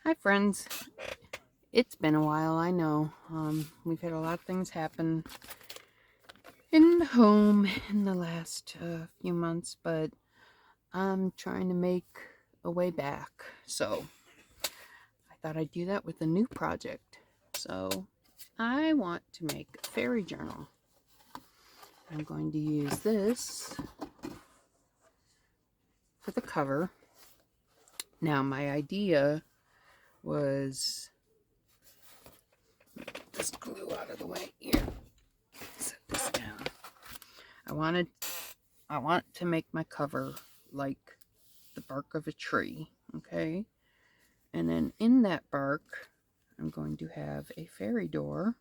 Hi friends, it's been a while, I know. We've had a lot of things happen in the home in the last few months, but I'm trying to make a way back. So I thought I'd do that with a new project. So I want to make a fairy journal. I'm going to use this for the cover. Now my idea was, this glue out of the way here. Set this down. I want to make my cover like the bark of a tree, okay? And then in that bark, I'm going to have a fairy door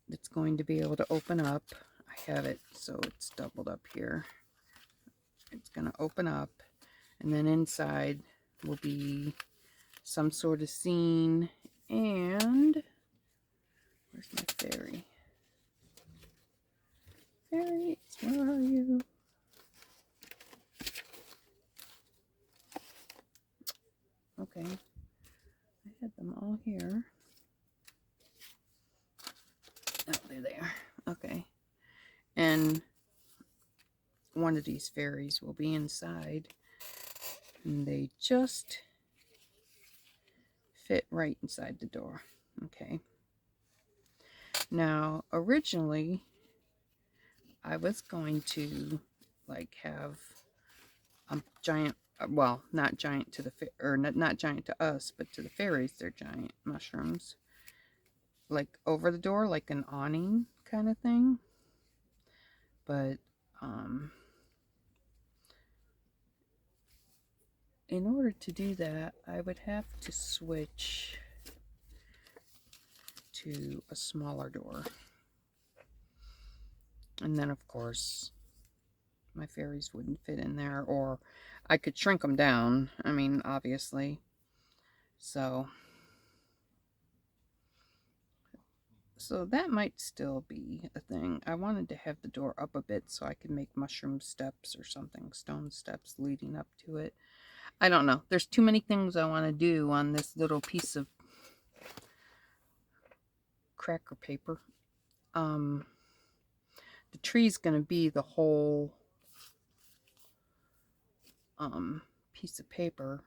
that's going to be able to open up. I have it so it's doubled up here. It's going to open up, and then inside will be some sort of scene. And where's my fairy? Fairies, where are you? Okay, I had them all here. Oh, they're there. Okay. And one of these fairies will be inside. And they just fit right inside the door. Okay. Now, originally, I was going to, like, have a giant, well, not giant to the, or not giant to us, but to the fairies, they're giant mushrooms. Like, over the door, like an awning kind of thing. But, in order to do that, I would have to switch to a smaller door. And then, of course, my fairies wouldn't fit in there, or I could shrink them down. I mean, obviously. So that might still be a thing. I wanted to have the door up a bit so I could make mushroom steps or something, stone steps leading up to it. I don't know. There's too many things I want to do on this little piece of cracker paper. The tree's going to be the whole piece of paper.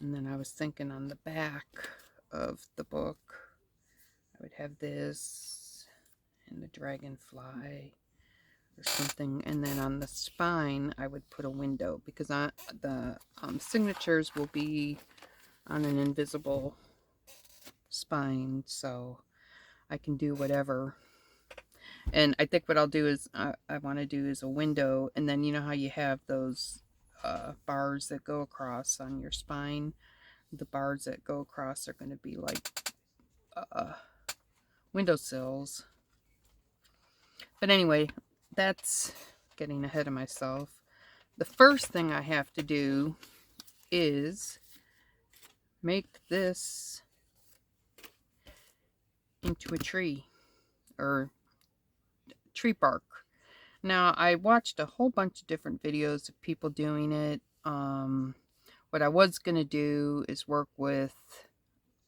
And then I was thinking on the back of the book, I would have this and the dragonfly or something. And then on the spine, I would put a window, because the signatures will be on an invisible spine, so I can do whatever. And I think what I'll do is, I want to do is a window, and then you know how you have those bars that go across on your spine? The bars that go across are going to be like windowsills. But anyway, that's getting ahead of myself. The first thing I have to do is make this into a tree, or tree bark. Now, I watched a whole bunch of different videos of people doing it. What I was going to do is work with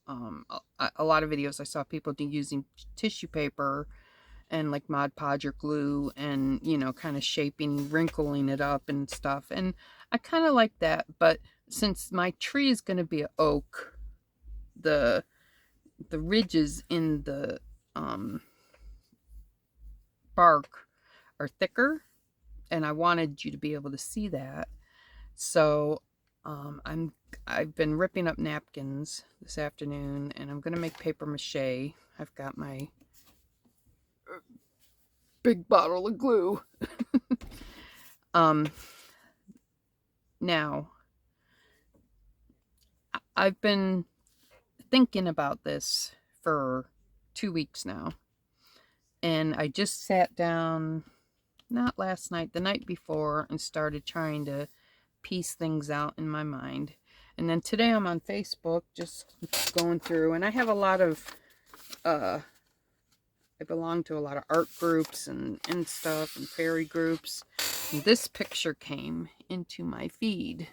a lot of videos I saw people using tissue paper and like Mod Podge or glue, and you know, kind of shaping, wrinkling it up and stuff. And I kind of like that, but since my tree is going to be an oak, the ridges in the bark are thicker, and I wanted you to be able to see that. So I've been ripping up napkins this afternoon, and I'm going to make paper mache. I've got my big bottle of glue. Now, I've been thinking about this for 2 weeks now, and I just sat down, not last night, the night before, and started trying to piece things out in my mind. And then today I'm on Facebook just going through, and I have a lot of I belong to a lot of art groups and stuff, and fairy groups, this picture came into my feed.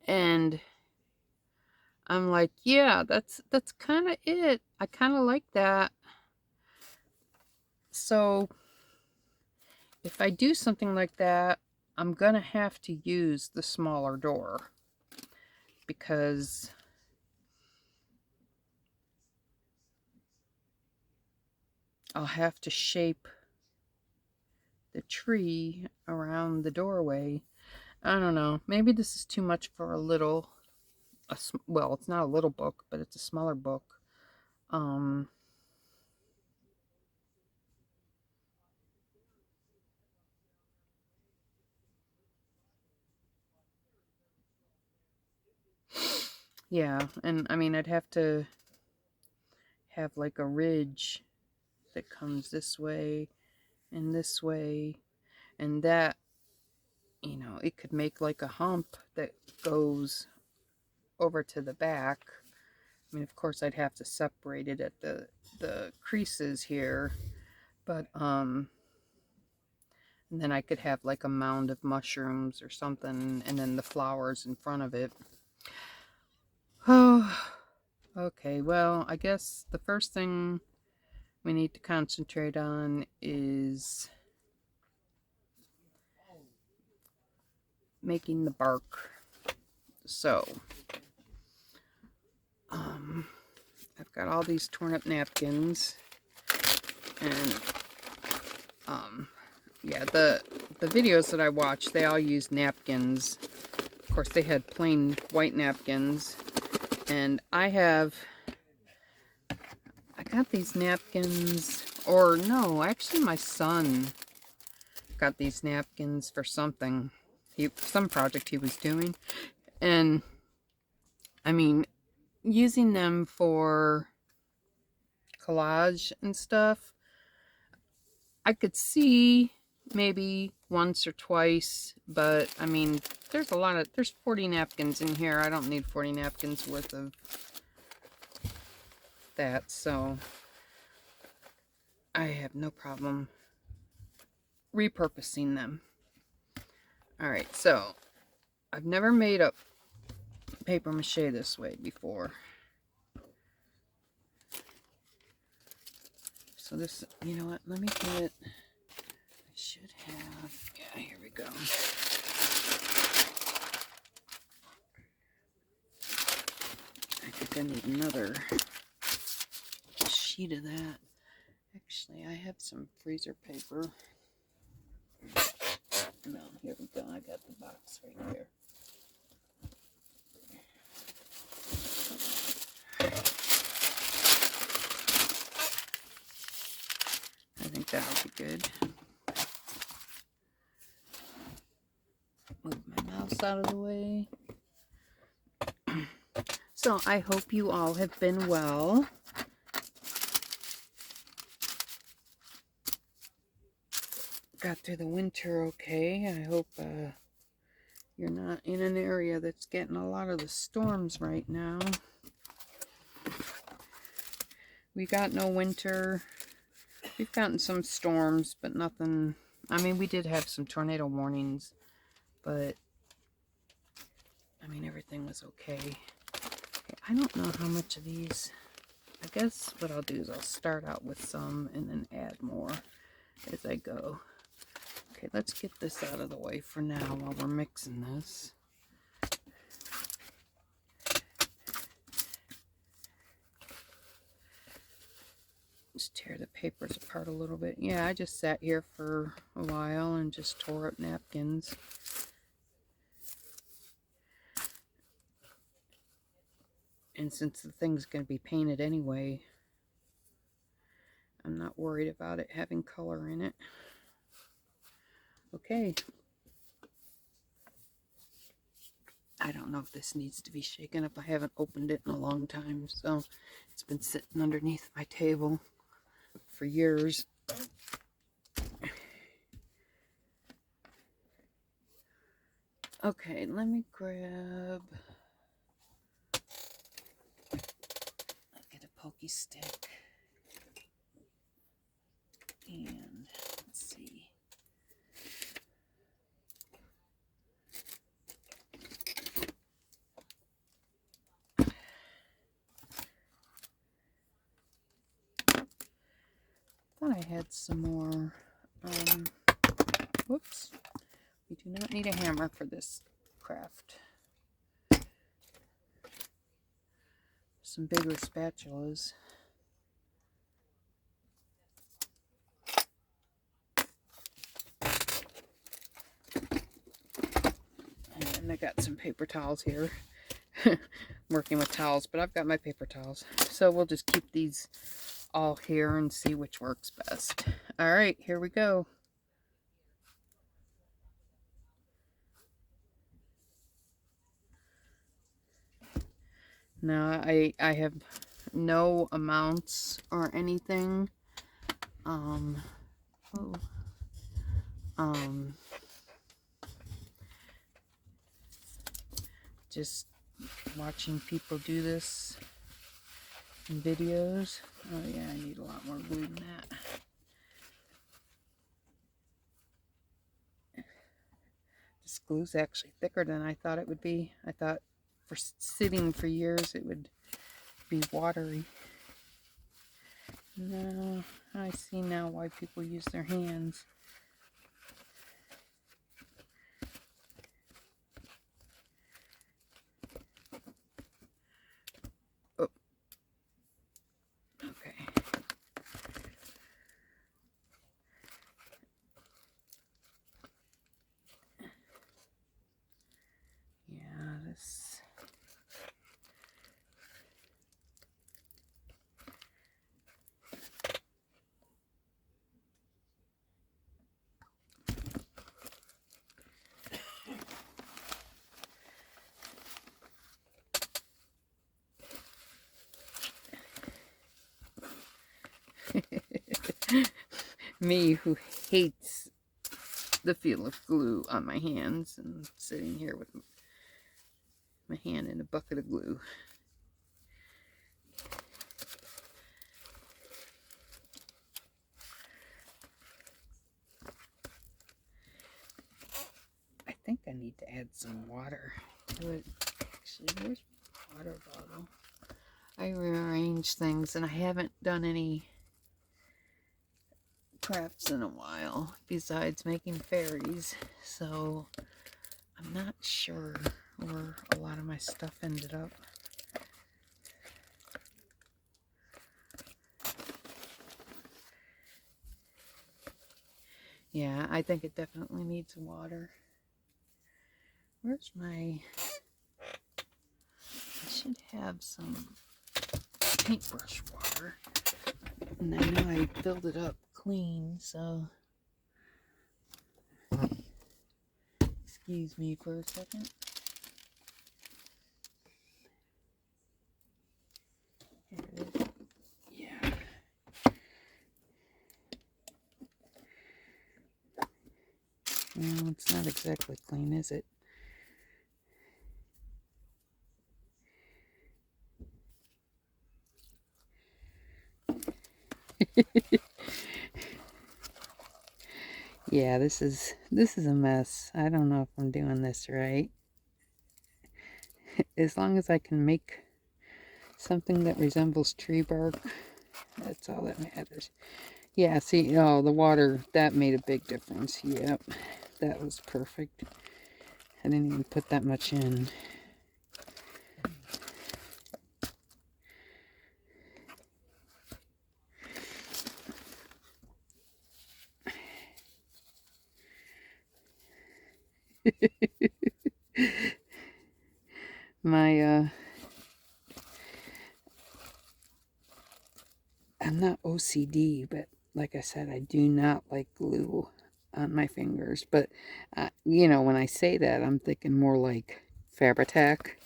And I'm like, yeah, that's kind of it. I kind of like that. So if I do something like that, I'm gonna have to use the smaller door, because I'll have to shape the tree around the doorway. I don't know. Maybe this is too much for a little, well, it's not a little book, but it's a smaller book. Yeah, and I mean, I'd have to have like a ridge that comes this way, and that, you know, it could make like a hump that goes over to the back. I mean, of course, I'd have to separate it at the creases here, but and then I could have like a mound of mushrooms or something, and then the flowers in front of it. Oh, okay. Well, I guess the first thing we need to concentrate on is making the bark. So, I've got all these torn up napkins, and yeah, the videos that I watched, they all used napkins. Of course, they had plain white napkins, and I got these napkins, or no, actually my son got these napkins for something, some project he was doing, and I mean, using them for collage and stuff, I could see maybe once or twice, but I mean, there's 40 napkins in here. I don't need 40 napkins worth of that, so I have no problem repurposing them. Alright, so I've never made up paper mache this way before. So this, you know what, let me get, I should have, yeah, here we go. I think I need another sheet of that. Actually, I have some freezer paper. No, here we go. I got the box right here. I think that'll be good. Move my mouse out of the way. So I hope you all have been well. Got through the winter okay. I hope you're not in an area that's getting a lot of the storms right now. We got no winter. We've gotten some storms, but nothing. I mean, we did have some tornado warnings, but I mean, everything was okay. I don't know how much of these. I guess what I'll do is I'll start out with some and then add more as I go. Okay, let's get this out of the way for now while we're mixing this. Just tear the papers apart a little bit. Yeah, I just sat here for a while and just tore up napkins. And since the thing's going to be painted anyway, I'm not worried about it having color in it. Okay. I don't know if this needs to be shaken up. I haven't opened it in a long time, so it's been sitting underneath my table for years. Okay, let me grab... I'll get a pokey stick. And let's see. thought I had some more. Whoops. We do not need a hammer for this craft. Some bigger spatulas. And I got some paper towels here. Working with towels, but I've got my paper towels. So we'll just keep these all here and see which works best. All right, here we go. Now I have no amounts or anything. Just watching people do this in videos. Oh yeah, I need a lot more glue than that. This glue's actually thicker than I thought it would be. I thought for sitting for years it would be watery. No, I see now why people use their hands. Oh. Okay. Yeah, this... Me, who hates the feel of glue on my hands, and sitting here with my hand in a bucket of glue. I think I need to add some water to it. Actually, where's my water bottle? I rearrange things, and I haven't done any crafts in a while besides making fairies, so I'm not sure where a lot of my stuff ended up. Yeah, I think it definitely needs water. Where's my... I should have some paintbrush water. And I know I filled it up clean, so... Excuse me for a second. Here it is. Yeah. No, it's not exactly clean, is it? Yeah, this is a mess. I don't know if I'm doing this right. As long as I can make something that resembles tree bark, that's all that matters. Yeah, see, oh, the water, that made a big difference. Yep, that was perfect. I didn't even put that much in. My, I'm not OCD, but like I said, I do not like glue on my fingers. But, you know, when I say that, I'm thinking more like Fabri-Tac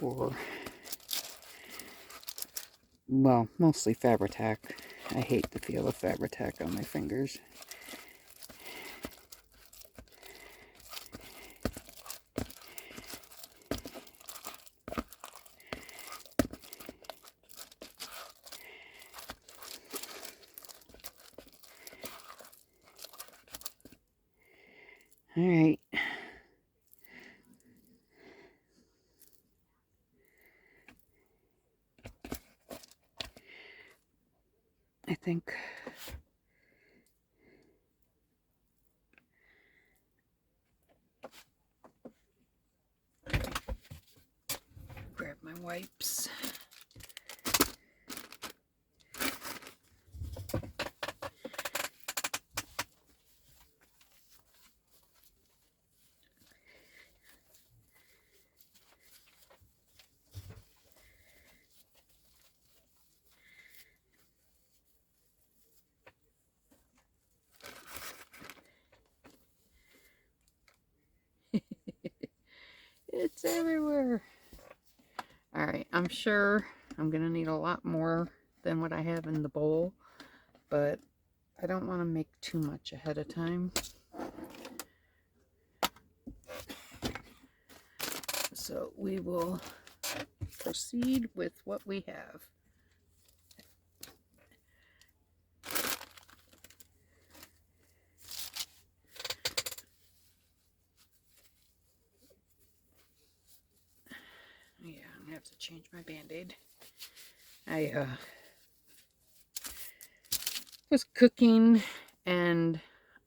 or, well, mostly Fabri-Tac. I hate the feel of Fabri-Tac on my fingers. All right. I think wipes. It's everywhere. Alright, I'm sure I'm going to need a lot more than what I have in the bowl, but I don't want to make too much ahead of time. So we will proceed with what we have. Yeah, I'm gonna have to change my band-aid. I was cooking and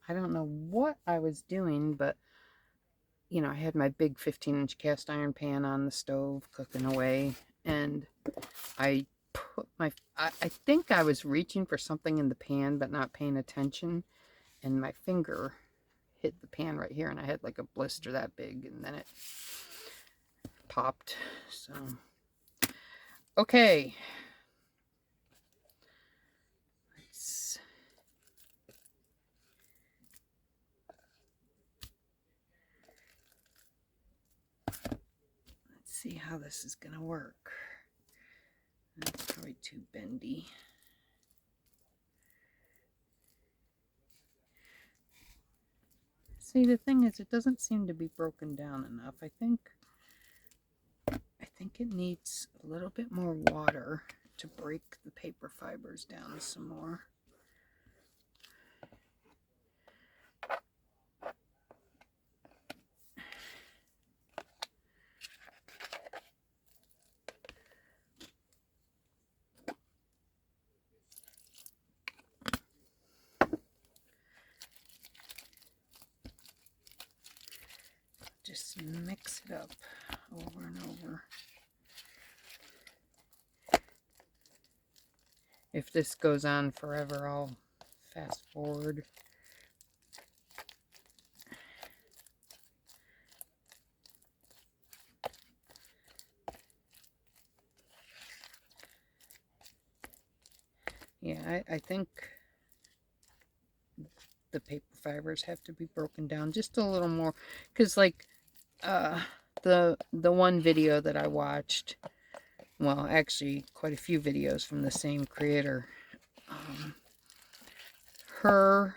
I don't know what I was doing, but you know, I had my big 15-inch cast iron pan on the stove cooking away, and I put my, I think I was reaching for something in the pan but not paying attention, and my finger hit the pan right here, and I had like a blister that big, and then it popped. So okay, let's see how this is gonna work. That's probably too bendy. See, the thing is, it doesn't seem to be broken down enough. I think it needs a little bit more water to break the paper fibers down some more. Just mix it up over and over. If this goes on forever, I'll fast forward. Yeah, I think the paper fibers have to be broken down just a little more, because like the one video that I watched, well, actually quite a few videos from the same creator, her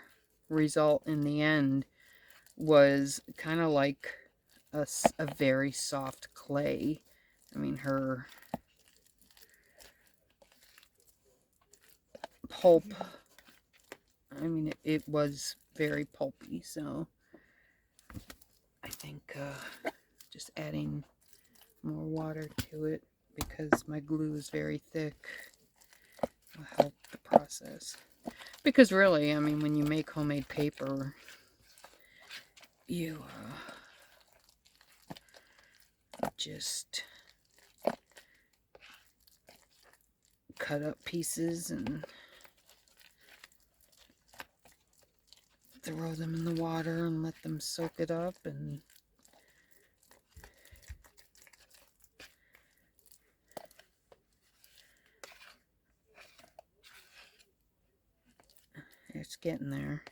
result in the end was kind of like a very soft clay. I mean, her pulp, I mean, it was very pulpy, so I think just adding more water to it, because my glue is very thick, will help the process. Because really, I mean, when you make homemade paper, you just cut up pieces and throw them in the water and let them soak it up, and it's getting there.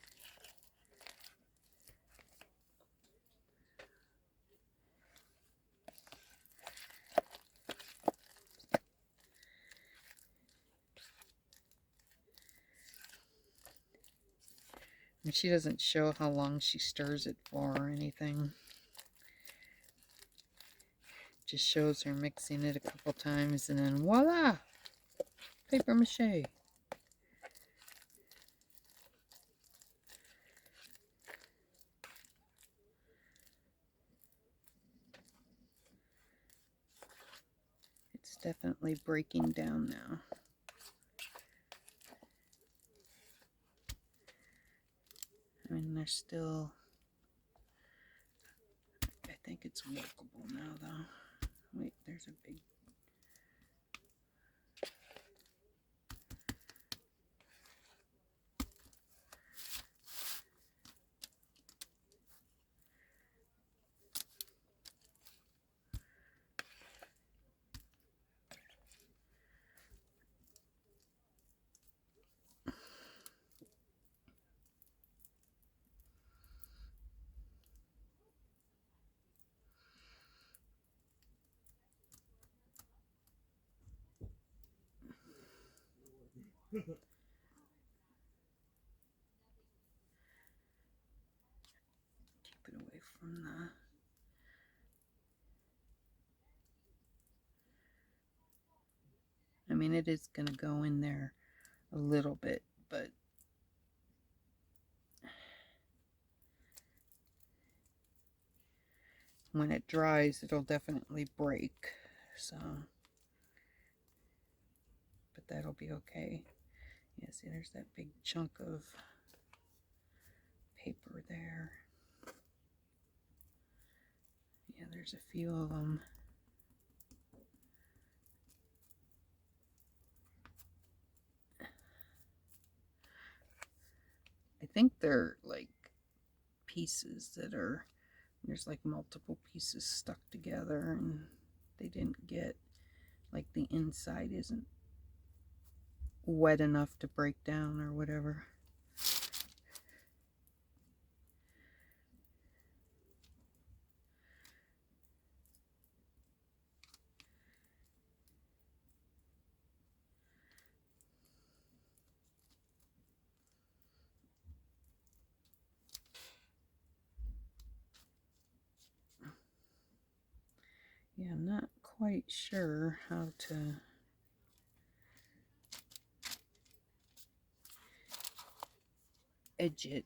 And she doesn't show how long she stirs it for or anything. Just shows her mixing it a couple times and then voila! Paper mache. It's definitely breaking down now. I mean, there's still, I think it's workable now though. Wait, there's a big Keep it away from the... I mean, it is going to go in there a little bit, but when it dries, it'll definitely break. So, but that'll be okay. Yeah, see, there's that big chunk of paper there. Yeah, there's a few of them. I think they're like pieces that are, there's like multiple pieces stuck together and they didn't get, like the inside isn't wet enough to break down or whatever. Yeah, I'm not quite sure how to edge it.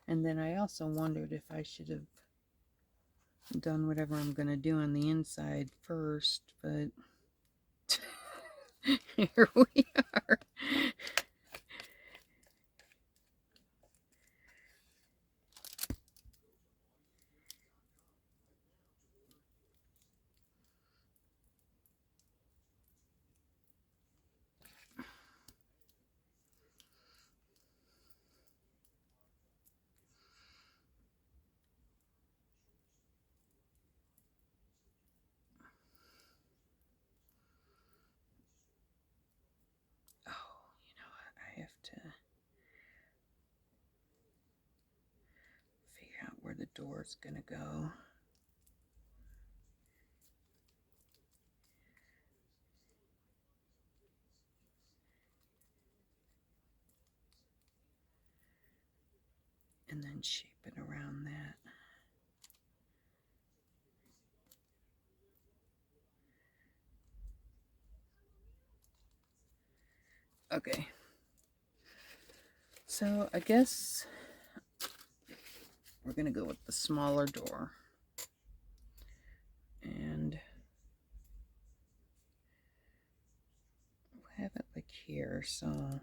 And then I also wondered if I should have done whatever I'm going to do on the inside first, but here we are. Oh, you know what? I have to figure out where the door's going to go. And then shape it around that. Okay. So I guess we're going to go with the smaller door. And we'll have it like here, so...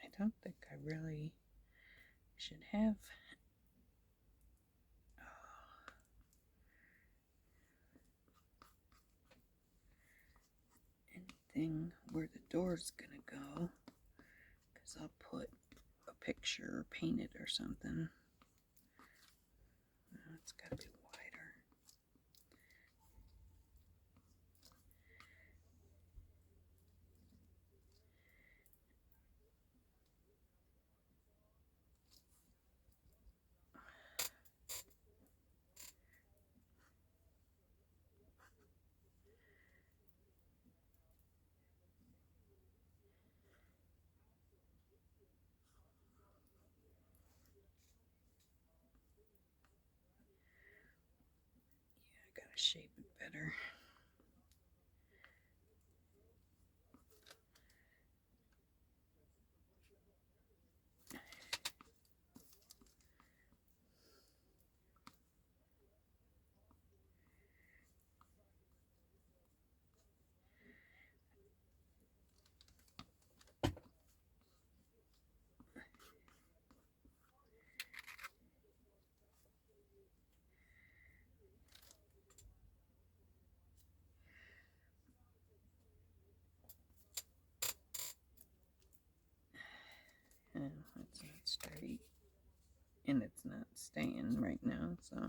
I don't think I really should have anything where the door's gonna go, because I'll put a picture or paint it or something. It's gotta be wider. Yeah, I gotta shape it better. straight, and it's not staying right now, so. Okay,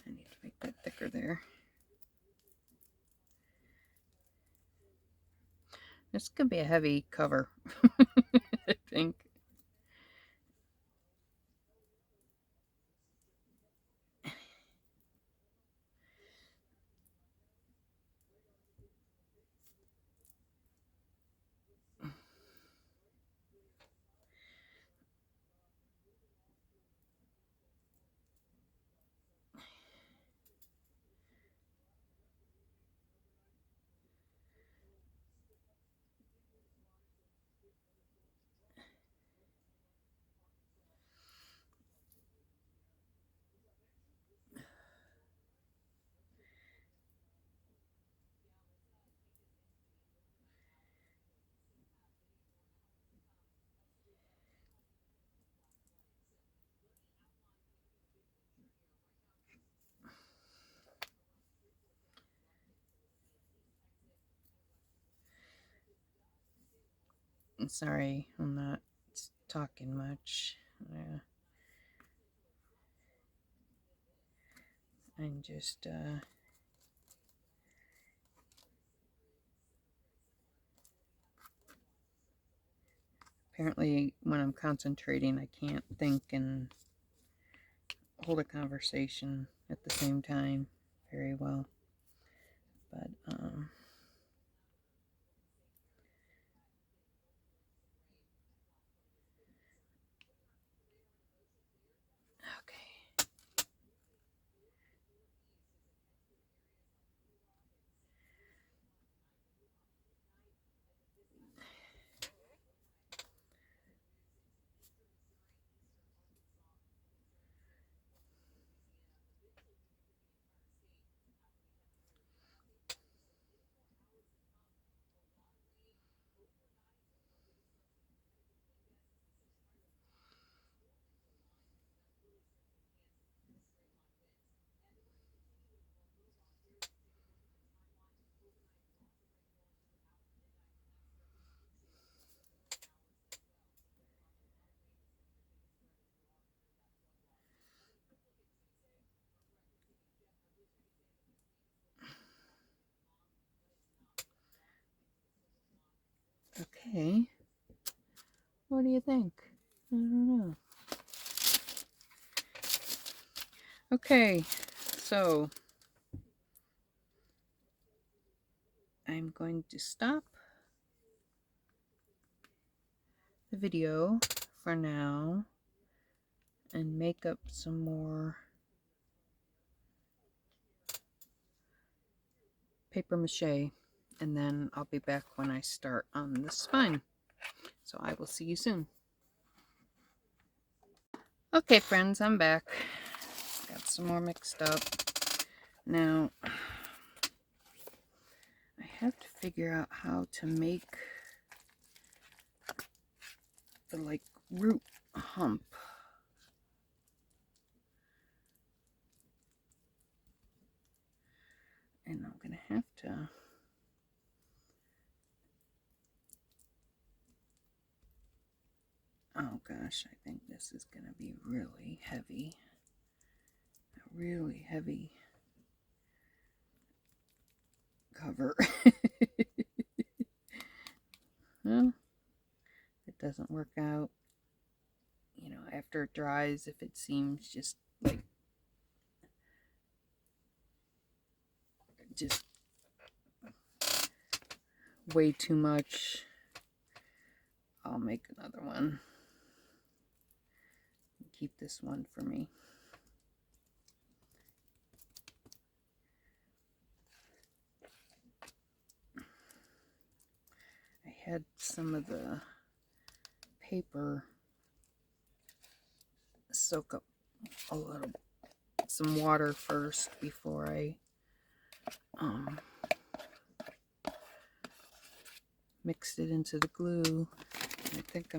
I need to make that thicker there. This could be a heavy cover, I think. I'm sorry, I'm not talking much. I'm just, apparently when I'm concentrating, I can't think and hold a conversation at the same time very well. But, okay. Okay. What do you think? I don't know. Okay, so I'm going to stop the video for now and make up some more paper mache, and then I'll be back when I start on the spine. So I will see you soon. Okay, friends, I'm back. Got some more mixed up. Now, I have to figure out how to make the, like, root hump. And I'm going to have to Oh gosh, I think this is going to be really heavy. A really heavy cover. Well, it doesn't work out. You know, after it dries, if it seems just way too much, I'll make another one. Keep this one for me. I had some of the paper soak up some water first before I mixed it into the glue. I think I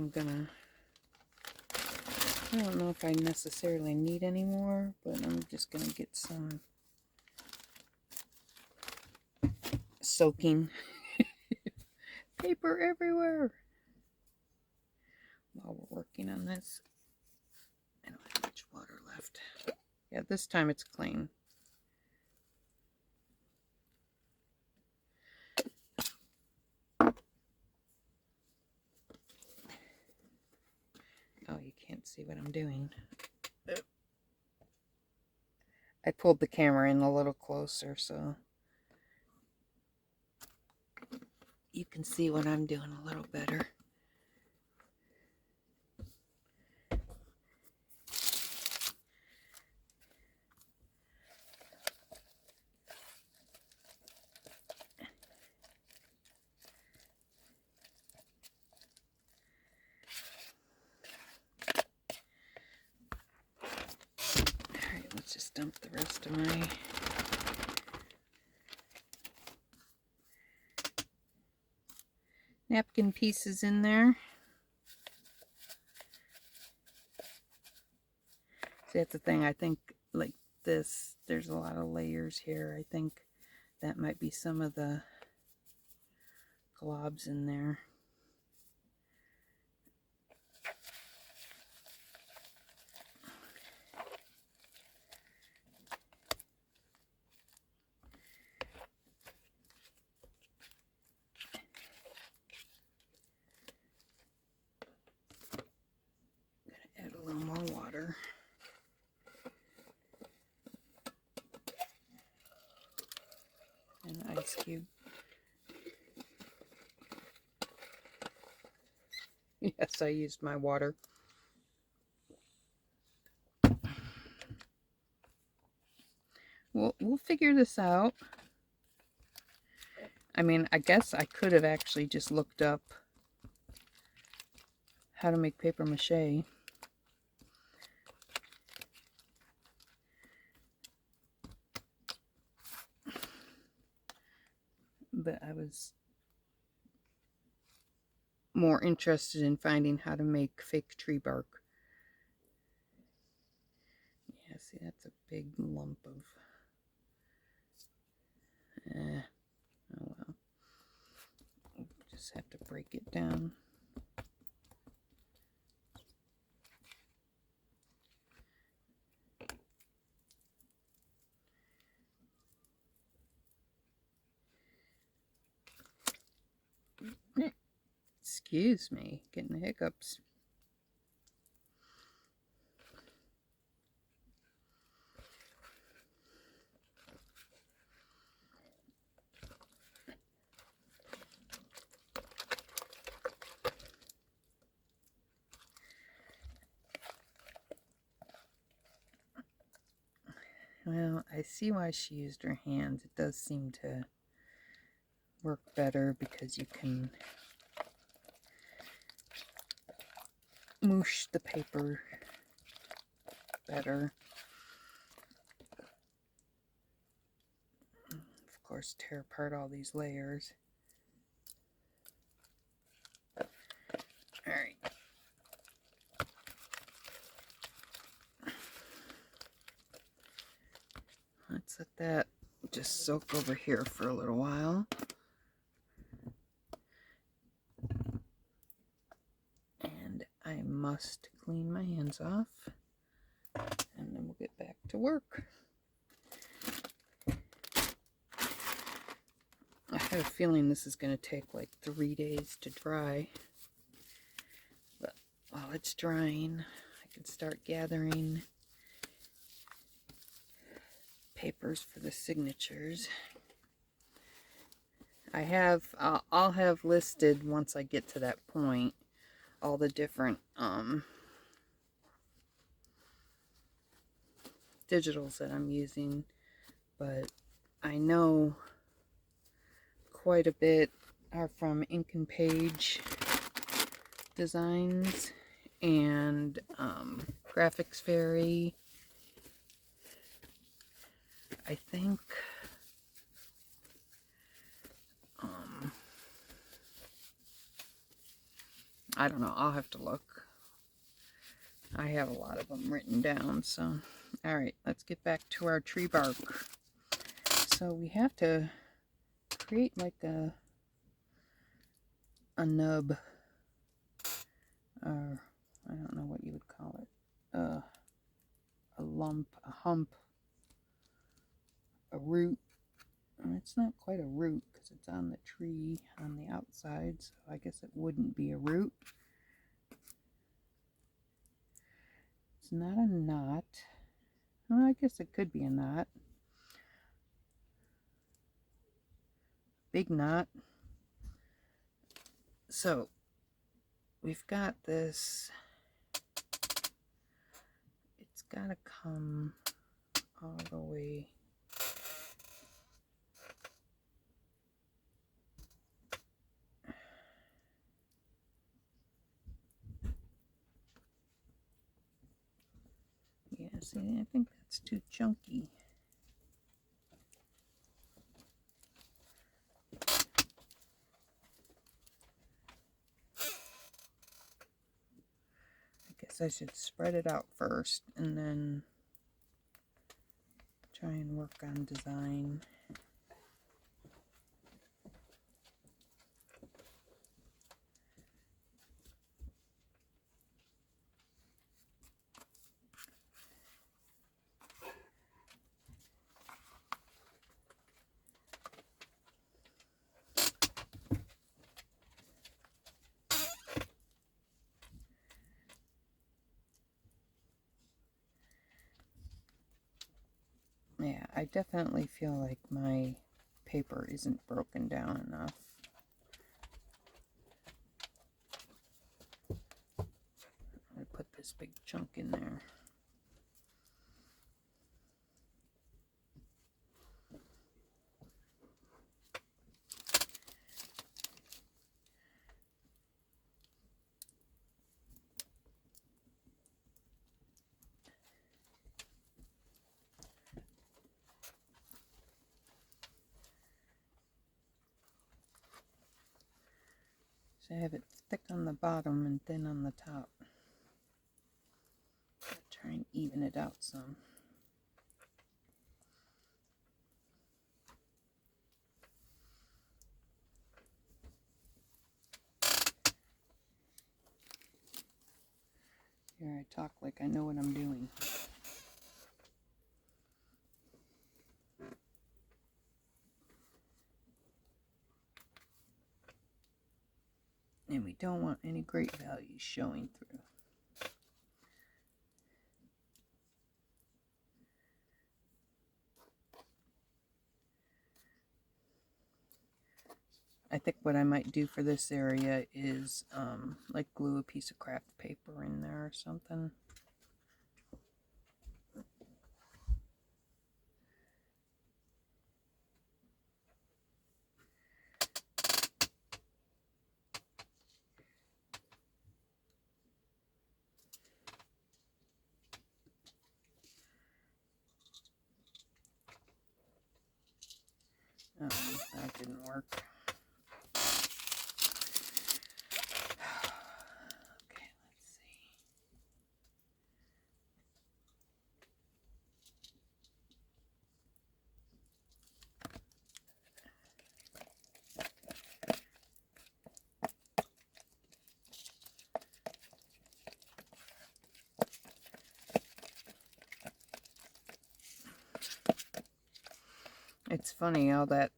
don't know if I necessarily need any more, but I'm just gonna get some soaking paper everywhere while we're working on this. I don't have much water left. Yeah, this time it's clean. Oh, you can't see what I'm doing. I pulled the camera in a little closer so you can see what I'm doing a little better. Alright, let's just dump the rest of my napkin pieces in there. See, that's the thing. I think like this, there's a lot of layers here. I think that might be some of the globs in there. Add a little more water. And an ice cube. Yes, I used my water. We'll figure this out. I mean, I guess I could have actually just looked up how to make paper mache. But I was more interested in finding how to make fake tree bark. Yeah, see, that's a big lump of... oh well. Just have to break it down. Excuse me, getting the hiccups. Well, I see why she used her hands. It does seem to work better because you can moosh the paper better. Of course, tear apart all these layers. Alright. Let's let that just soak over here for a little while. And I must clean my hands off, and then we'll get back to work. I have a feeling this is going to take like 3 days to dry, but while it's drying, I can start gathering papers for the signatures. I'll have listed, once I get to that point, all the different digitals that I'm using, but I know quite a bit are from Ink and Page Designs and Graphics Fairy. I think I don't know, I'll have to look. I have a lot of them written down, so alright, let's get back to our tree bark. So we have to create like a nub, or I don't know what you would call it, a lump, a hump, a root. It's not quite a root because it's on the tree on the outside, so I guess it wouldn't be a root. It's not a knot. Well, I guess it could be a knot. Big knot. So we've got this. It's got to come all the way. Yeah, see, I think that's too chunky. I guess I should spread it out first and then try and work on design. Yeah, I definitely feel like my paper isn't broken down enough. I put this big chunk in there. So I have it thick on the bottom and thin on the top. Try and even it out some. Here I talk like I know what I'm doing. And we don't want any great values showing through. I think what I might do for this area is like glue a piece of craft paper in there or something. That didn't work. Okay, let's see. funny, all that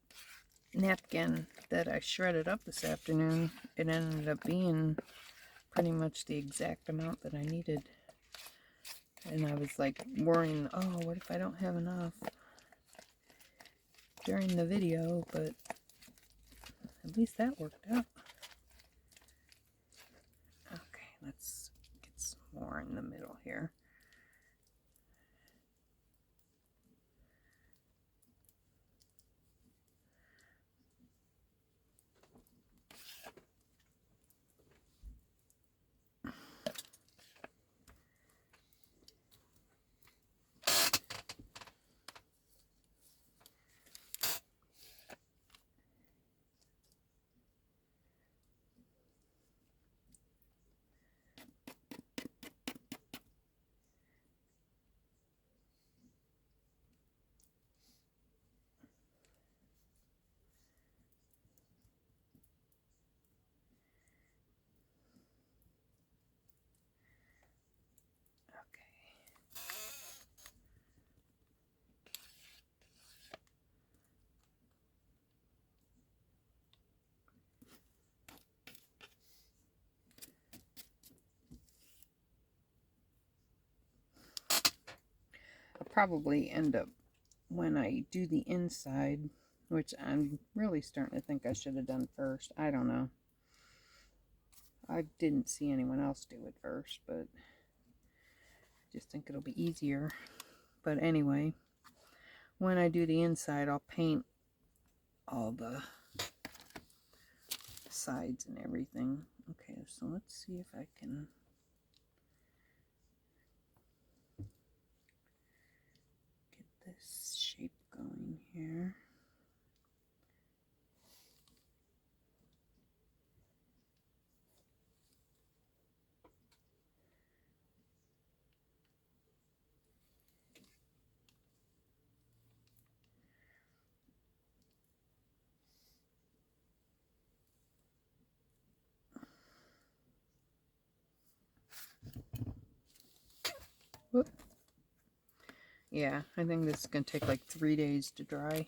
napkin that I shredded up this afternoon, it ended up being pretty much the exact amount that I needed. And I was like worrying, oh, what if I don't have enough during the video, but at least that worked out. Okay, let's get some more in the middle here. I'll probably end up, when I do the inside, which I'm really starting to think I should have done first. I don't know. I didn't see anyone else do it first, but I just think it'll be easier. But anyway, when I do the inside, I'll paint all the sides and everything. Okay, so let's see if I can get this shape going here. Whoop. Yeah, I think this is going to take like 3 days to dry.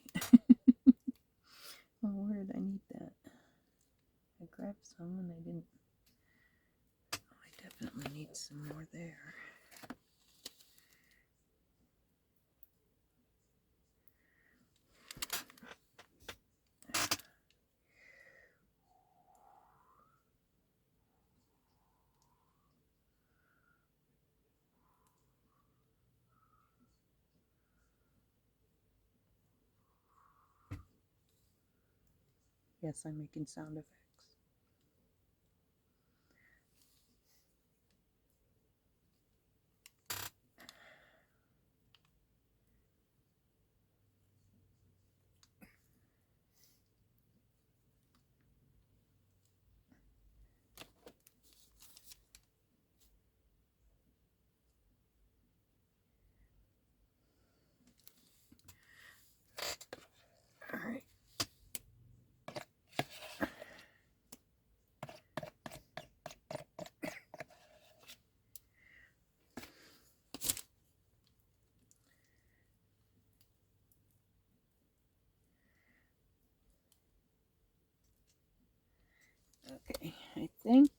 Oh, where did I need that? I grabbed some and I didn't. Oh, I definitely need some more there. Yes, I'm making sound effects. All right. Okay, I think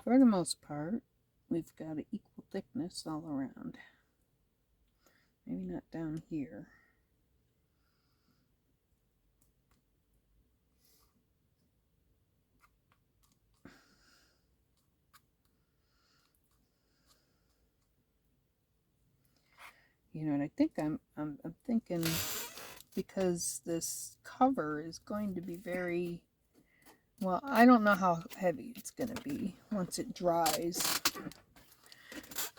for the most part, we've got an equal thickness all around. Maybe not down here. You know, and I think I'm thinking, because this cover is going to be very, well, I don't know how heavy it's going to be once it dries.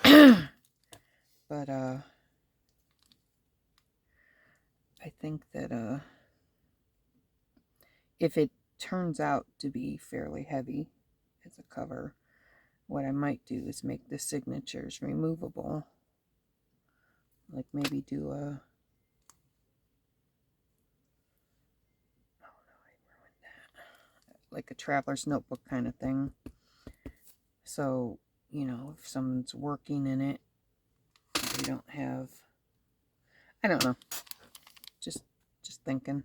But I think that if it turns out to be fairly heavy as a cover, what I might do is make the signatures removable. Like maybe do a, oh no, I ruined that. Like a traveler's notebook kind of thing. So, you know, if someone's working in it, they don't have, I don't know. Just thinking.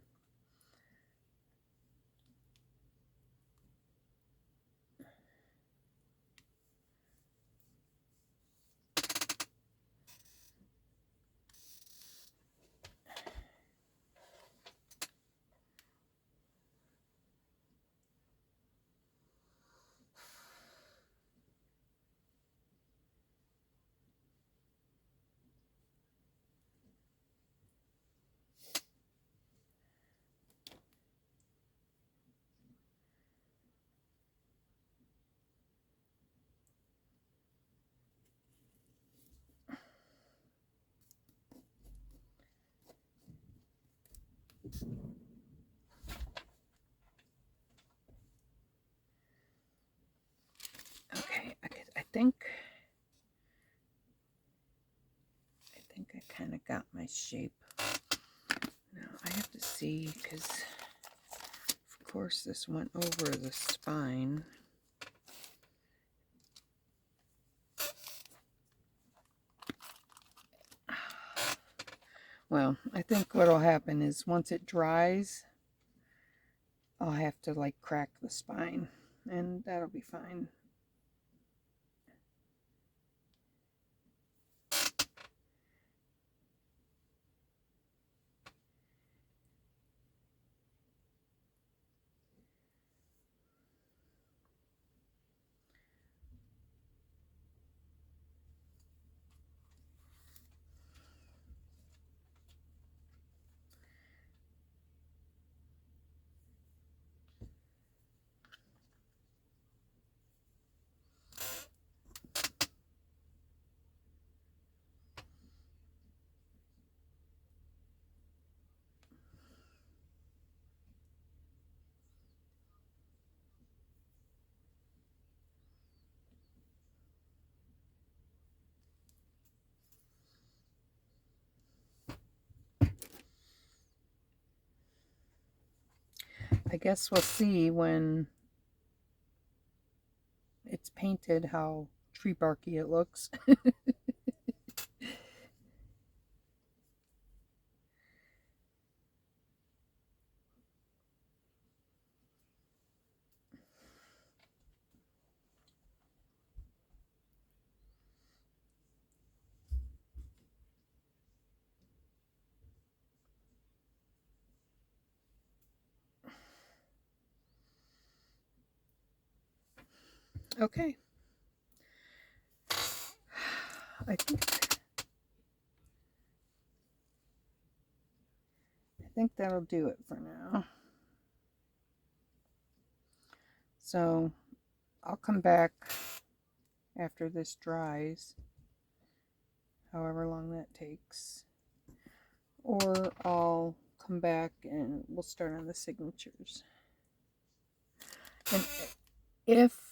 Okay, I think I kind of got my shape. Now I have to see, because of course this went over the spine. Well, I think what'll happen is once it dries, I'll have to like crack the spine, and that'll be fine. I guess we'll see when it's painted how tree barky it looks. Okay. I think that'll do it for now. So I'll come back after this dries, however long that takes, or I'll come back and we'll start on the signatures. And if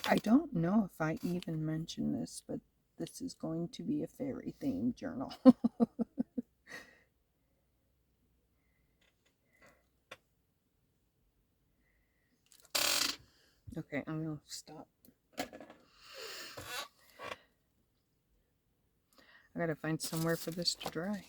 I don't know if I even mentioned this, but this is going to be a fairy themed journal. Okay, I'm going to stop. I got to find somewhere for this to dry.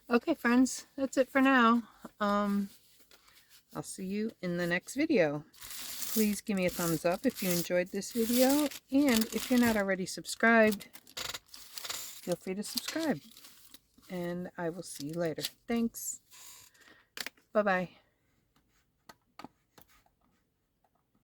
Okay, friends, that's it for now. I'll see you in the next video. Please give me a thumbs up if you enjoyed this video, and if you're not already subscribed, feel free to subscribe. And I will see you later. Thanks. Bye-bye.